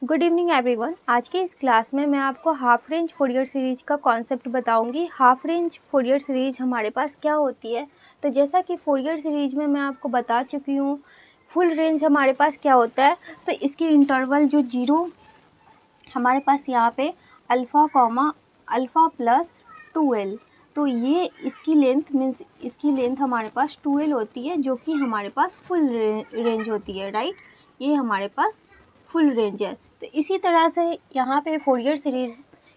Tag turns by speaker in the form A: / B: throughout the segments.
A: Good evening everyone. आज के इस क्लास में मैं आपको हाफ रेंज फोरियर सीरीज का कॉन्सेप्ट बताऊंगी। हाफ रेंज फोरियर सीरीज हमारे पास क्या होती है। तो जैसा कि फोरियर सीरीज में मैं आपको बता चुकी हूँ, फुल रेंज हमारे पास क्या होता है। तो इसकी इंटरवल जो जीरो हमारे पास यहाँ पे अल्फ़ा प्लस 2l, तो ये इसकी लेंथ मीन्स इसकी लेंथ हमारे पास 2l होती है, जो कि हमारे पास फुल रेंज होती है, राइट। ये हमारे पास फुल रेंज है। तो इसी तरह से यहाँ पे फोरियर सीरीज़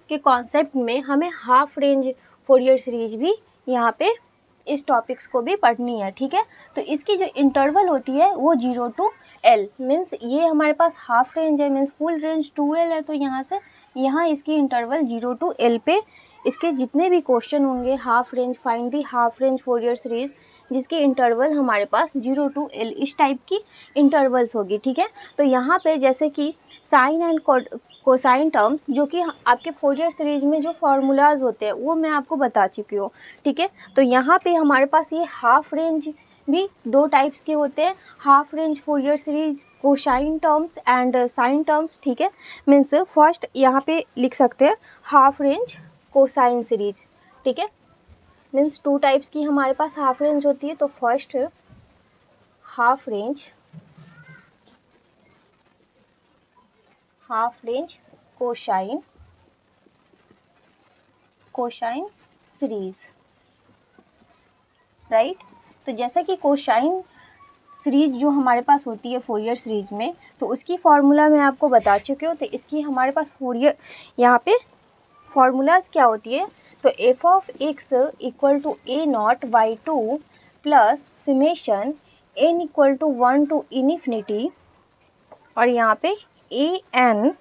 A: के कॉन्सेप्ट में हमें हाफ रेंज फोरियर सीरीज भी यहाँ पे इस टॉपिक्स को भी पढ़नी है, ठीक है। तो इसकी जो इंटरवल होती है वो 0 to l, मीन्स ये हमारे पास हाफ रेंज है, मीन्स फुल रेंज 2l है। तो यहाँ इसकी इंटरवल 0 to l पे इसके जितने भी क्वेश्चन होंगे, half range find the half range Fourier series, जिसकी इंटरवल हमारे पास 0 to l इस टाइप की इंटरवल्स होगी, ठीक है। तो यहाँ पे जैसे कि साइन एंड कोसाइन टर्म्स, जो कि आपके फोरियर सीरीज में जो फार्मूलाज होते हैं वो मैं आपको बता चुकी हूँ, ठीक है। तो यहाँ पे हमारे पास ये हाफ रेंज भी दो टाइप्स के होते हैं, half range Fourier series cosine terms and sine terms, ठीक है। मीन्स फर्स्ट यहाँ पे लिख सकते हैं हाफ रेंज कोसाइन सीरीज, ठीक है। मीन्स टू टाइप्स की हमारे पास हाफ रेंज होती है। तो first half range cosine series, right. तो जैसा कि कोसाइन सीरीज जो हमारे पास होती है फोरियर सीरीज में, तो उसकी फार्मूला मैं आपको बता चुकी हूँ। तो इसकी हमारे पास फोरियर यहाँ पे फार्मूलाज क्या होती है। तो f of x equal to a naught by 2 plus summation n equal to 1 to infinity, और यहाँ पे ए n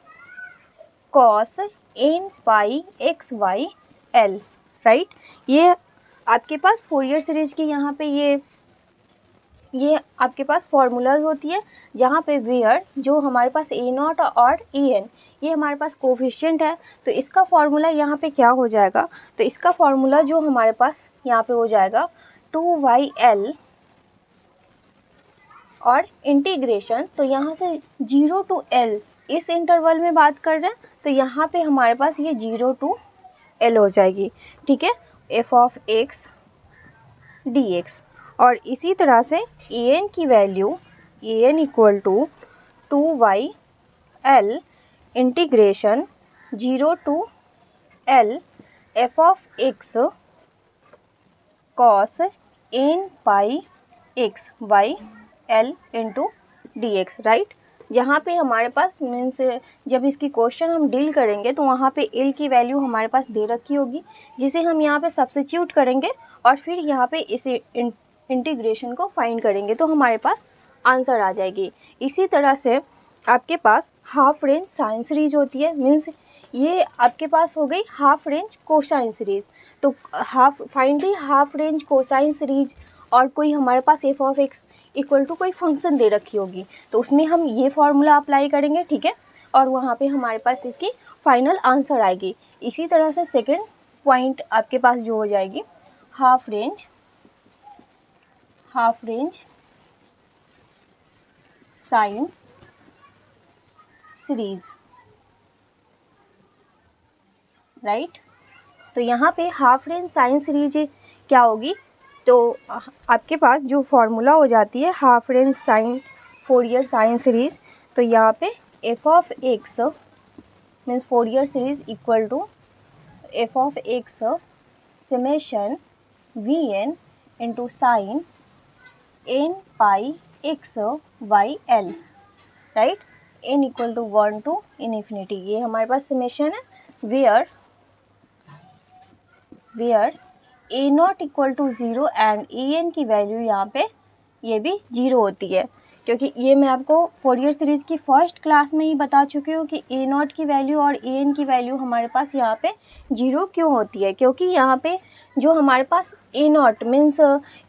A: cos n pi x y l, right. ये आपके पास फोरियर सीरीज की यहाँ पे ये आपके पास फार्मूलाज होती है, जहाँ पे वेयर जो हमारे पास ए नॉट और ए एन ये हमारे पास कोफिशिएंट है। तो इसका फार्मूला यहाँ पे क्या हो जाएगा। तो इसका फार्मूला जो हमारे पास यहाँ पे हो जाएगा 2yl और इंटीग्रेशन, तो यहाँ से 0 to l इस इंटरवल में बात कर रहे हैं। तो यहाँ पे हमारे पास ये 0 to l हो जाएगी, ठीक है, f of x d x. और इसी तरह से ए एन की value a N equal to 2yl integration 0 to l f of x cos n pi x y l into D x, right. जहाँ पे हमारे पास मीन्स जब इसकी क्वेश्चन हम डील करेंगे तो वहाँ पे एल की वैल्यू हमारे पास दे रखी होगी, जिसे हम यहाँ पे सब्स्टिट्यूट करेंगे और फिर यहाँ पे इस इंटीग्रेशन को फाइंड करेंगे, तो हमारे पास आंसर आ जाएगी। इसी तरह से आपके पास हाफ रेंज साइन सीरीज होती है, मीन्स ये आपके पास हो गई हाफ रेंज कोसाइन सीरीज। तो find the half range cosine series, और कोई हमारे पास F of x equal to कोई फंक्शन दे रखी होगी, तो उसमें हम ये फार्मूला अप्लाई करेंगे, ठीक है, और वहाँ पे हमारे पास इसकी फाइनल आंसर आएगी। इसी तरह से सेकंड पॉइंट आपके पास जो हो जाएगी half range sine series, right. तो यहाँ पे हाफ रेंज साइन सीरीज क्या होगी। तो आपके पास जो फार्मूला हो जाती है half range Fourier sine series, तो यहाँ पे f of x means Fourier series equal to f of x summation v n into sine N pi x y l, right. N equal to 1 to infinity, ये हमारे पास summation है। Where a naught equal to 0 and a n की value यहाँ पे ये भी 0 होती है, क्योंकि ये मैं आपको फोरियर सीरीज की फर्स्ट क्लास में ही बता चुकी हूँ कि ए नॉट की वैल्यू और ए एन की वैल्यू हमारे पास यहाँ पे 0 क्यों होती है। क्योंकि यहाँ पे जो हमारे पास A naught means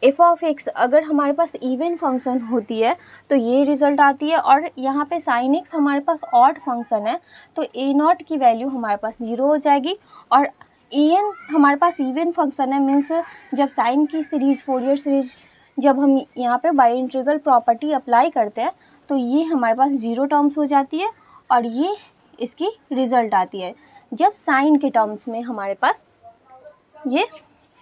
A: F of X अगर हमारे पास इवन फंक्शन होती है तो ये रिजल्ट आती है, और यहाँ पे साइन एक्स हमारे पास ऑड फंक्शन है, तो ए नॉट की वैल्यू हमारे पास 0 हो जाएगी। और ए एन हमारे पास इवन फंक्शन है, मीन्स जब साइन की सीरीज फोरियर सीरीज जब हम यहाँ पे बाई इंटीग्रल प्रॉपर्टी अप्लाई करते हैं तो ये हमारे पास 0 टर्म्स हो जाती है, और ये इसकी रिजल्ट आती है जब साइन के टर्म्स में हमारे पास ये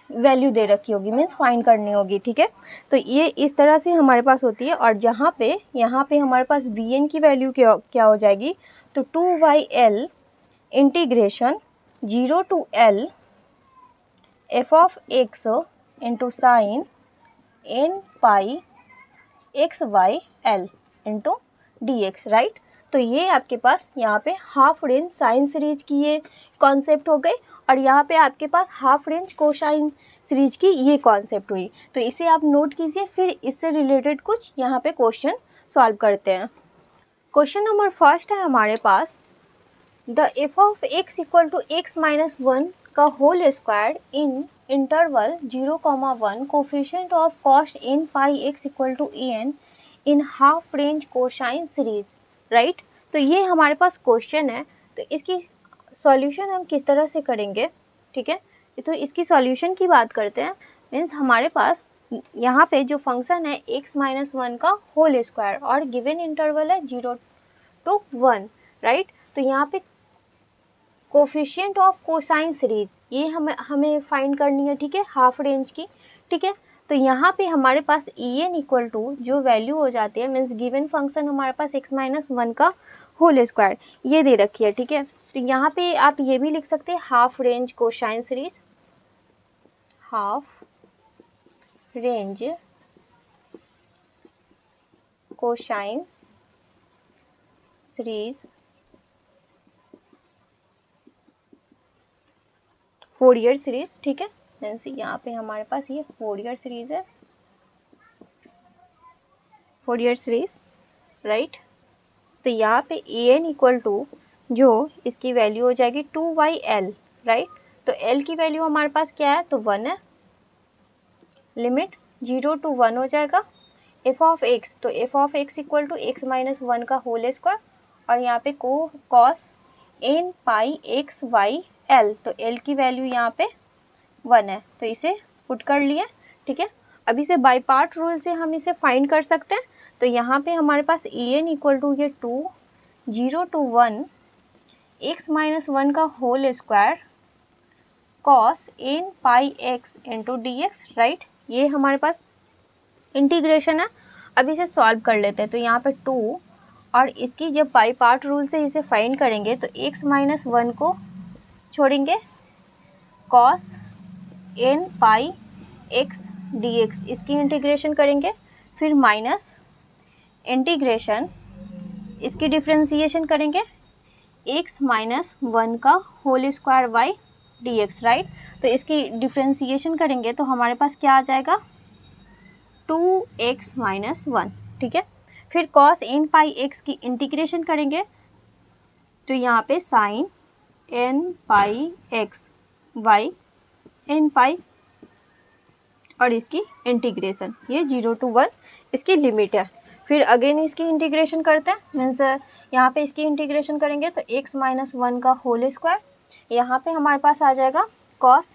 A: वैल्यू दे रखी होगी, मीन्स फाइंड करनी होगी, ठीक है। तो ये इस तरह से हमारे पास होती है। और जहाँ पे यहाँ पे हमारे पास वी एन की वैल्यू क्या हो जाएगी, तो 2y(l) integration 0 to l f of x into sine n pi x y l into D x, right. तो ये आपके पास यहाँ पे हाफ रेंज साइन सीरीज की ये कॉन्सेप्ट हो गई और यहाँ पे आपके पास हाफ रेंज कोसाइन सीरीज की ये कॉन्सेप्ट हुई। तो इसे आप नोट कीजिए, फिर इससे रिलेटेड कुछ यहाँ पे क्वेश्चन सॉल्व करते हैं। क्वेश्चन नंबर फर्स्ट है हमारे पास, the F of x equal to X minus 1 का whole square in interval 0,1 coefficient of cos n pi x equal to an in half range cosine series, right. तो ये हमारे पास question है। तो इसकी सॉल्यूशन हम किस तरह से करेंगे, ठीक है। तो इसकी सॉल्यूशन की बात करते हैं। मीन्स हमारे पास यहाँ पे जो फंक्शन है x माइनस 1 का होल स्क्वायर और गिवन इंटरवल है 0 to 1, राइट। तो यहाँ पे कोफिशिएंट ऑफ कोसाइन सीरीज ये हमें फाइंड करनी है, ठीक है, हाफ रेंज की, ठीक है। तो यहाँ पे हमारे पास en इक्वल टू जो वैल्यू हो जाती है, मीन्स गिवन फंक्शन हमारे पास x माइनस 1 का होल स्क्वायर ये दे रखी है, ठीक है। तो यहाँ पे आप ये भी लिख सकते हैं half range cosine series, half range cosine series Fourier series, ठीक है। मीन्स यहाँ पे हमारे पास ये फोरियर सीरीज है, फोरियर सीरीज, राइट। तो यहाँ पे an इक्वल टू जो इसकी वैल्यू हो जाएगी 2y(l), राइट। तो l की वैल्यू हमारे पास क्या है, तो 1 है। लिमिट 0 to 1 हो जाएगा। f ऑफ x, तो f of x equal to x minus 1 का होल स्क्वायर और यहाँ पे cos n pi x y l, तो l की वैल्यू यहाँ पे 1 है। तो इसे पुट कर लिए, ठीक है। अब इसे बाय पार्ट रूल से हम इसे फाइंड कर सकते हैं। तो यहाँ पे हमारे पास en इक्वल टू ये 2 0 to 1 x माइनस 1 का whole square cos n pi x into D x, right. ये हमारे पास इंटीग्रेशन है। अब इसे सॉल्व कर लेते हैं। तो यहाँ पे 2 और इसकी जब बाई पार्ट रूल से इसे फाइंड करेंगे तो x माइनस 1 को छोड़ेंगे, cos n pi x dx इसकी इंटीग्रेशन करेंगे, फिर माइनस इंटीग्रेशन इसकी डिफ्रेंसिएशन करेंगे x माइनस 1 का whole square y dx, right. तो इसकी डिफ्रेंसिएशन करेंगे तो हमारे पास क्या आ जाएगा, 2x माइनस 1, ठीक है। फिर cos n पाई x की इंटीग्रेशन करेंगे तो यहाँ पे sine n pi x y n पाई और इसकी इंटीग्रेशन ये 0 to 1 इसकी लिमिट है। फिर अगेन इसकी इंटीग्रेशन करते हैं, मीन्स यहाँ पे इसकी इंटीग्रेशन करेंगे तो x माइनस 1 का होल स्क्वायर, यहाँ पे हमारे पास आ जाएगा cos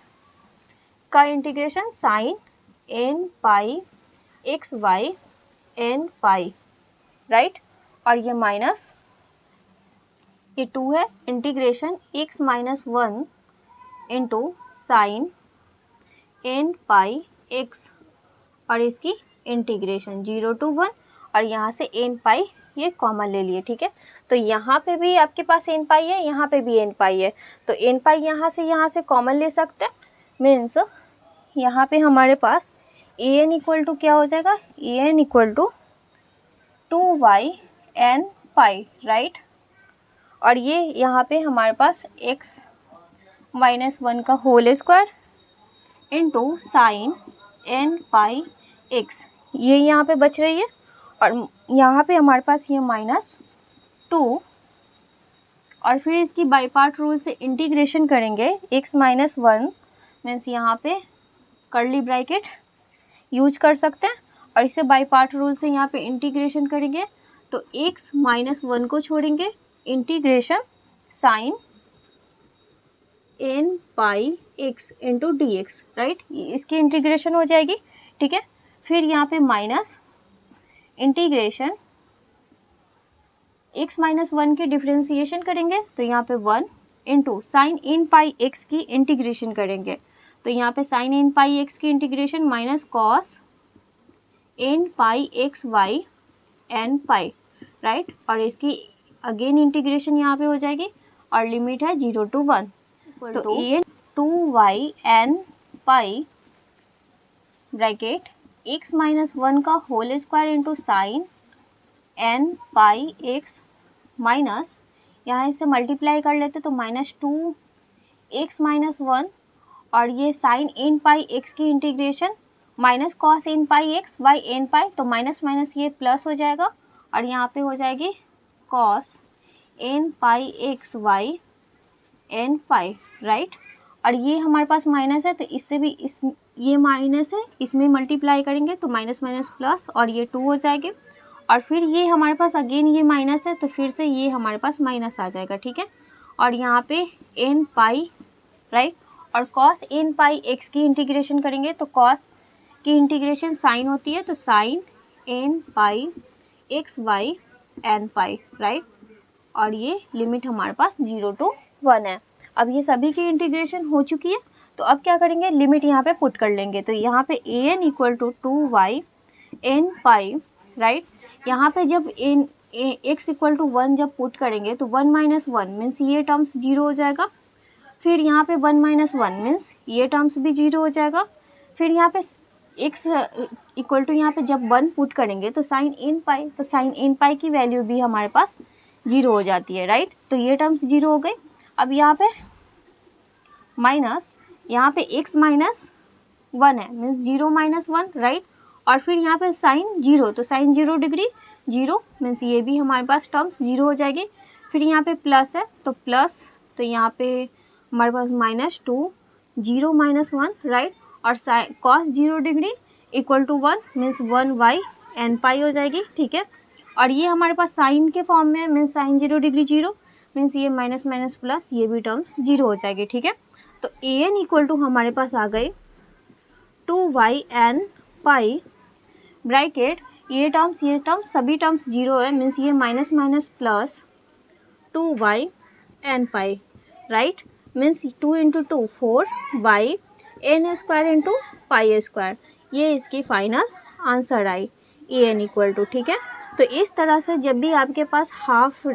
A: का integration sign n pi x y n पाई, राइट। और ये माइनस ये 2 है, integration x minus 1 into sine n pi x और इसकी इंटीग्रेशन 0 to 1 और यहाँ से n पाई ये कॉमन ले लिए, ठीक है। तो यहाँ पे भी आपके पास n पाई है, यहाँ पे भी n पाई है, तो n पाई यहाँ से कॉमन ले सकते हैं। मीन्स यहाँ पे हमारे पास an इक्वल टू क्या हो जाएगा, an इक्वल टू 2y(n पाई), राइट। और ये यहाँ पे हमारे पास x माइनस 1 का whole square into sine n pi x ये यहाँ पे बच रही है और यहाँ पे हमारे पास ये -2 और फिर इसकी बाई पार्ट रूल से इंटीग्रेशन करेंगे x माइनस 1, मीन्स यहाँ पे कर्ली ब्रैकेट यूज कर सकते हैं और इसे बाई पार्ट रूल से यहाँ पे इंटीग्रेशन करेंगे तो x माइनस 1 को छोड़ेंगे, integration sign n pi x into D x, right. इसकी इंटीग्रेशन हो जाएगी, ठीक है। फिर यहाँ पे माइनस इंटीग्रेशन x माइनस 1 की डिफ्रेंसिएशन करेंगे तो यहाँ पे 1 into sine n pi x की इंटीग्रेशन करेंगे तो यहाँ पे साइन इन पाई x की integration minus cos n pi x y n pi, right. और इसकी अगेन इंटीग्रेशन यहाँ पे हो जाएगी और लिमिट है 0 to 1 तो N 2y N pi bracket x minus 1 का whole square into sine N pi X minus यहाँ इसे मल्टीप्लाई कर लेते तो माइनस 2x माइनस 1 और ये साइन एन पाई एक्स की integration minus cos n pi x y n पाई तो माइनस माइनस ये प्लस हो जाएगा और यहाँ पे हो जाएगी cos n pi x y n pi, right. और ये हमारे पास माइनस है तो इससे भी ये माइनस है, इसमें मल्टीप्लाई करेंगे तो माइनस माइनस प्लस और ये 2 हो जाएगी और फिर ये हमारे पास अगेन ये माइनस है तो फिर से ये हमारे पास माइनस आ जाएगा, ठीक है। और यहाँ पे एन पाई, राइट। और कॉस एन पाई एक्स की इंटीग्रेशन करेंगे तो कॉस की इंटीग्रेशन साइन होती है तो sign N pi x y n pi, right. और ये लिमिट हमारे पास 0 to 1 है। अब ये सभी की इंटीग्रेशन हो चुकी है तो अब क्या करेंगे, लिमिट यहाँ पे पुट कर लेंगे तो यहाँ पे A N equal to 2y N pi, right. यहाँ पे जब एन एक्स इक्वल टू 1 जब पुट करेंगे तो 1 माइनस 1 मीन्स ये टर्म्स 0 हो जाएगा। फिर यहाँ पे 1 माइनस 1 मीन्स ये टर्म्स भी 0 हो जाएगा। फिर यहाँ पे x इक्वल टू यहाँ पे जब 1 पुट करेंगे तो साइन एन पाई, तो साइन एन पाई की वैल्यू भी हमारे पास 0 हो जाती है, राइट। तो ये टर्म्स 0 हो गई। अब यहाँ पे माइनस, यहाँ पे x माइनस 1 है मीन्स 0 माइनस 1, राइट। और फिर यहाँ पे साइन 0 तो साइन 0 डिग्री 0 मीन्स ये भी हमारे पास टर्म्स 0 हो जाएगी। फिर यहाँ पे प्लस है तो प्लस, तो यहाँ पे हमारे पास माइनस 2 0 माइनस 1, राइट। और cos 0 degree equal to 1 means 1y N pi हो जाएगी, ठीक है। और ये हमारे पास साइन के फॉर्म में मीन्स साइन 0 डिग्री 0 मीन्स ये माइनस माइनस प्लस ये भी टर्म्स 0 हो जाएगी, ठीक है। तो ए एन इक्वल टू हमारे पास आ गए 2y एन पाई ब्रैकेट ये टर्म्स सभी टर्म्स 0 है मीन्स ये minus minus plus 2y N pi, right. Means 2 into 2 4y N square into pi square, ये इसकी फाइनल आंसर आई ए एन इक्वल टू, ठीक है। तो इस तरह से जब भी आपके पास हाफ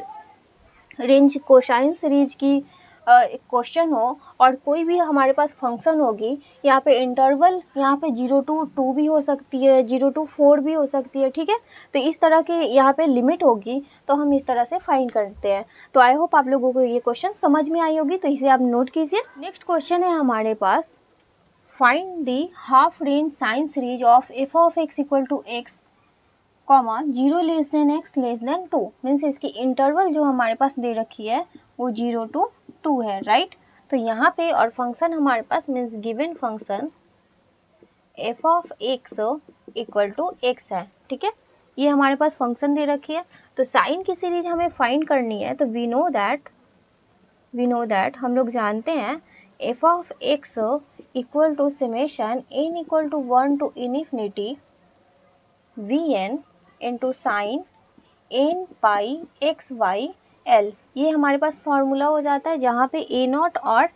A: रेंज कोसाइन सीरीज की क्वेश्चन हो और कोई भी हमारे पास फंक्शन होगी, यहाँ पे इंटरवल यहाँ पे 0 to 2 भी हो सकती है, 0 to 4 भी हो सकती है, ठीक है। तो इस तरह की यहाँ पे लिमिट होगी तो हम इस तरह से फाइंड करते हैं। तो आई होप आप लोगों को ये क्वेश्चन समझ में आई होगी, तो इसे आप नोट कीजिए। नेक्स्ट क्वेश्चन है हमारे पास, find the half range sine series of F of x equal to X comma 0 less than X less than 2 means इसकी इंटरवल जो हमारे पास दे रखी है वो 0 to 2 है, राइट। तो यहाँ पे और फंक्शन हमारे पास means given function F of x equal to X है, ठीक है। ये हमारे पास फंक्शन दे रखी है। तो साइन की सीरीज हमें फाइंड करनी है तो वी नो दैट हम लोग जानते हैं f of x equal to summation n equal to 1 to infinity v n into sine N pi x y l, ये हमारे पास फॉर्मूला हो जाता है जहाँ पे ए नॉट और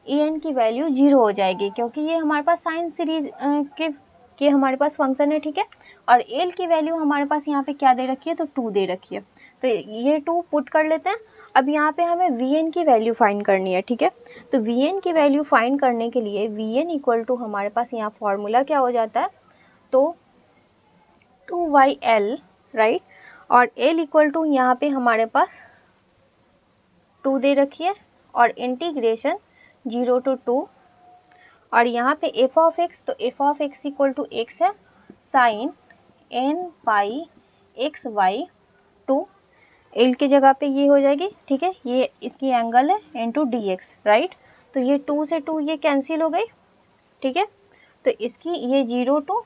A: ए एन की वैल्यू 0 हो जाएगी क्योंकि ये हमारे पास साइन सीरीज के हमारे पास फंक्शन है, ठीक है। और एल की वैल्यू हमारे पास यहाँ पे क्या दे रखी है तो 2 दे रखी है, तो ये 2 पुट कर लेते हैं। अब यहाँ पे हमें वी एन की वैल्यू फाइंड करनी है, ठीक है। तो वी एन की वैल्यू फाइंड करने के लिए वी एन इक्वल टू हमारे पास यहाँ फॉर्मूला क्या हो जाता है तो 2yl, राइट। और l इक्वल टू यहाँ पे हमारे पास 2 दे रखी है और इंटीग्रेशन 0 to 2 और यहाँ पे f ऑफ x, तो f of x equal to x है sine n pi x Y 2, l की जगह पे ये हो जाएगी, ठीक है। ये इसकी एंगल है इंटू डी एक्स, राइट। तो ये 2 से 2 ये कैंसिल हो गई, ठीक है। तो इसकी ये 0 to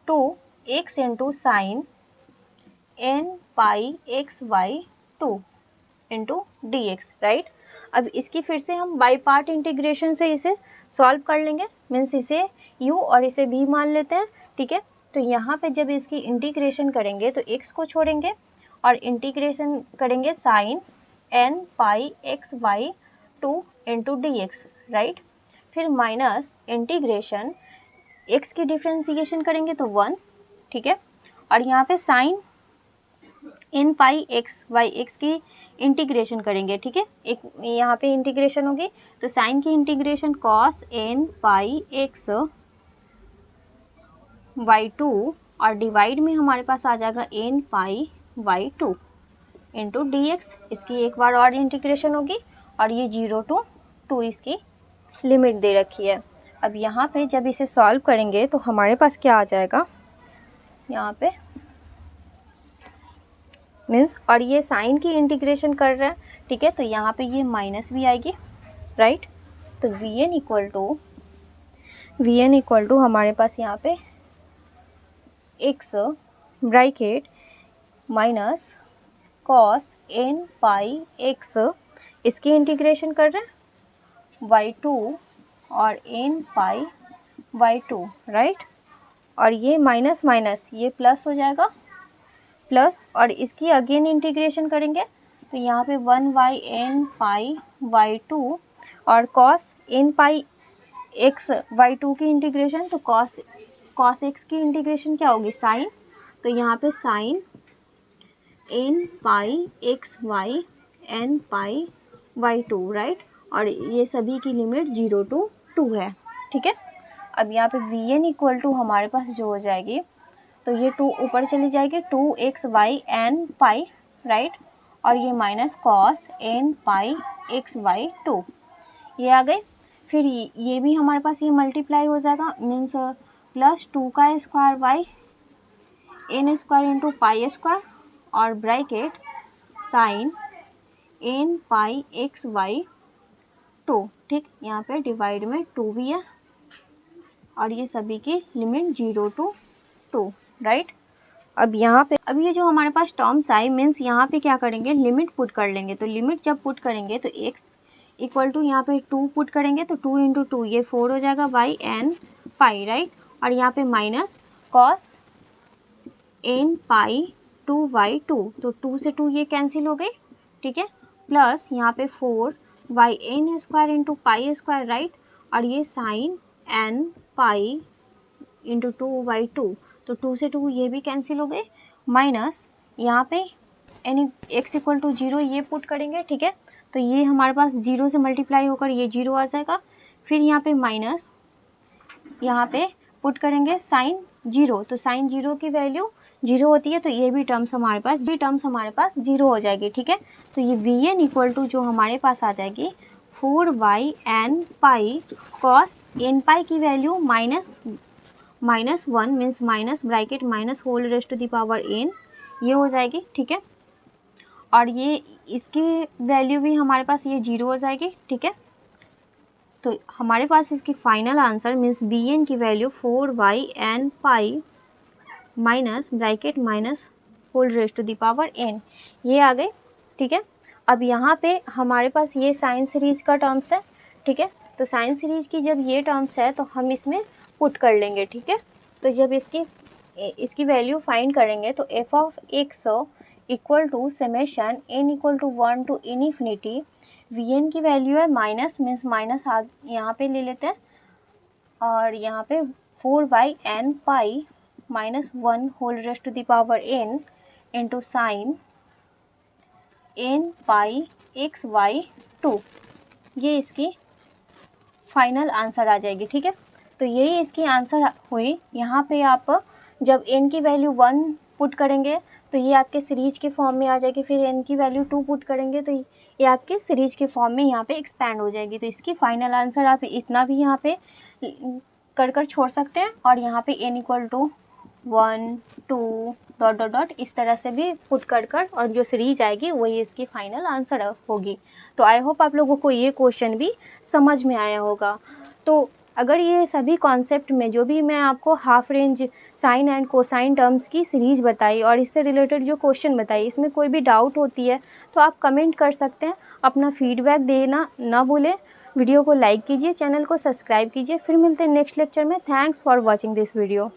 A: 2 x into sine N pi x Y 2 into D x, right. अब इसकी फिर से हम बाई पार्ट इंटीग्रेशन से इसे सॉल्व कर लेंगे मीन्स इसे u और इसे v मान लेते हैं, ठीक है। तो यहाँ पे जब इसकी इंटीग्रेशन करेंगे तो x को छोड़ेंगे और इंटीग्रेशन करेंगे sine n pi x Y 2 into D x, right. फिर माइनस इंटीग्रेशन x की डिफ्रेंसिएशन करेंगे तो 1, ठीक है। और यहाँ पे sine n pi x by X की इंटीग्रेशन करेंगे, ठीक है। एक यहाँ पे इंटीग्रेशन होगी तो साइन की integration cos n pi x Y 2 और डिवाइड में हमारे पास आ जाएगा n पाई वाई 2 इंटू डी एक्स। इसकी एक बार और इंटीग्रेशन होगी और ये 0 to 2 इसकी लिमिट दे रखी है। अब यहाँ पे जब इसे सॉल्व करेंगे तो हमारे पास क्या आ जाएगा यहाँ पे मीन्स, और ये साइन की इंटीग्रेशन कर रहा है, ठीक है। तो यहाँ पे ये माइनस भी आएगी, राइट। तो Vn इक्वल टू हमारे पास यहाँ पे x bracket minus cos n pi x, इसकी इंटीग्रेशन कर रहे हैं y2 और n पाई y2, राइट। और ये माइनस माइनस ये प्लस हो जाएगा, प्लस, और इसकी अगेन इंटीग्रेशन करेंगे तो यहाँ पे 1 बाई n पाई y2 और cos n pi x y2 की इंटीग्रेशन, तो कॉस x की इंटीग्रेशन क्या होगी साइन, तो यहाँ पे sine n pi x y n पाई y2, राइट। और ये सभी की लिमिट 0 to 2 है, ठीक है। अब यहाँ पे Vn इक्वल टू हमारे पास जो हो जाएगी तो ये 2 ऊपर चली जाएगी 2x y n पाई, राइट। और ये minus cos n pi x y 2 ये आ गए। फिर ये भी हमारे पास ये मल्टीप्लाई हो जाएगा मीन्स प्लस 2 का square by n square into pi square और bracket sign n pi x y 2, ठीक। यहाँ पे डिवाइड में 2 भी है और ये सभी की लिमिट 0 to 2, राइट। अब यहाँ पे अब ये जो हमारे पास टर्म्स आई मीन्स यहाँ पे क्या करेंगे लिमिट पुट कर लेंगे। तो लिमिट जब पुट करेंगे तो x इक्वल टू यहाँ पे 2 पुट करेंगे तो 2 इंटू 2 ये 4 हो जाएगा बाई n पाई, राइट। और यहाँ पे minus cos n pi 2 by 2, तो 2 से 2 ये कैंसिल हो गई, ठीक है। प्लस यहाँ पे 4 by n square into pi square, right. और ये sine n pi into 2 by 2, तो 2 से 2 ये भी कैंसिल हो गए। माइनस यहाँ पे x इक्वल टू 0 ये पुट करेंगे, ठीक है। तो ये हमारे पास 0 से मल्टीप्लाई होकर ये 0 आ जाएगा। फिर यहाँ पे माइनस यहाँ पे पुट करेंगे साइन 0, तो साइन 0 की वैल्यू 0 होती है तो ये भी टर्म्स हमारे पास 0 हो जाएगी, ठीक है। तो ये Vn इक्वल टू जो हमारे पास आ जाएगी 4 by n pi cos n pi की value minus 1 means minus bracket minus whole raised to the power n ये हो जाएगी, ठीक है। और ये इसकी वैल्यू भी हमारे पास ये 0 हो जाएगी, ठीक है। तो हमारे पास इसकी फाइनल आंसर मीन्स Bn की value 4 by n pi minus bracket minus whole raised to the power n ये आ गए, ठीक है। अब यहाँ पे हमारे पास ये साइन सीरीज का टर्म्स है, ठीक है। तो साइन सीरीज की जब ये टर्म्स है तो हम इसमें पुट कर लेंगे, ठीक है। तो जब इसकी वैल्यू फाइंड करेंगे तो f of x equal to summation n equal to 1 to infinity Vn की वैल्यू है माइनस मीन्स माइनस यहाँ पे ले लेते हैं और यहाँ पे 4 by n pi minus 1 whole raised to the power n into sine n pi x y 2 ये इसकी फाइनल आंसर आ जाएगी, ठीक है। तो यही इसकी आंसर हुई। यहाँ पे आप जब n की वैल्यू 1 पुट करेंगे तो ये आपके सीरीज के फॉर्म में आ जाएगी। फिर n की वैल्यू 2 पुट करेंगे तो ये आपके सीरीज के फॉर्म में यहाँ पे एक्सपैंड हो जाएगी। तो इसकी फाइनल आंसर आप इतना भी यहाँ पे कर छोड़ सकते हैं और यहाँ पे n equal to 1 2 dot dot dot इस तरह से भी पुट कर और जो सीरीज आएगी वही इसकी फाइनल आंसर होगी। तो आई होप आप लोगों को ये क्वेश्चन भी समझ में आया होगा। तो अगर ये सभी कॉन्सेप्ट में जो भी मैं आपको half range sign and cosine terms की सीरीज़ बताई और इससे रिलेटेड जो क्वेश्चन बताई इसमें कोई भी डाउट होती है तो आप कमेंट कर सकते हैं। अपना फीडबैक देना ना भूलें। वीडियो को लाइक कीजिए, चैनल को सब्सक्राइब कीजिए। फिर मिलते हैं नेक्स्ट लेक्चर में। Thanks for watching this video.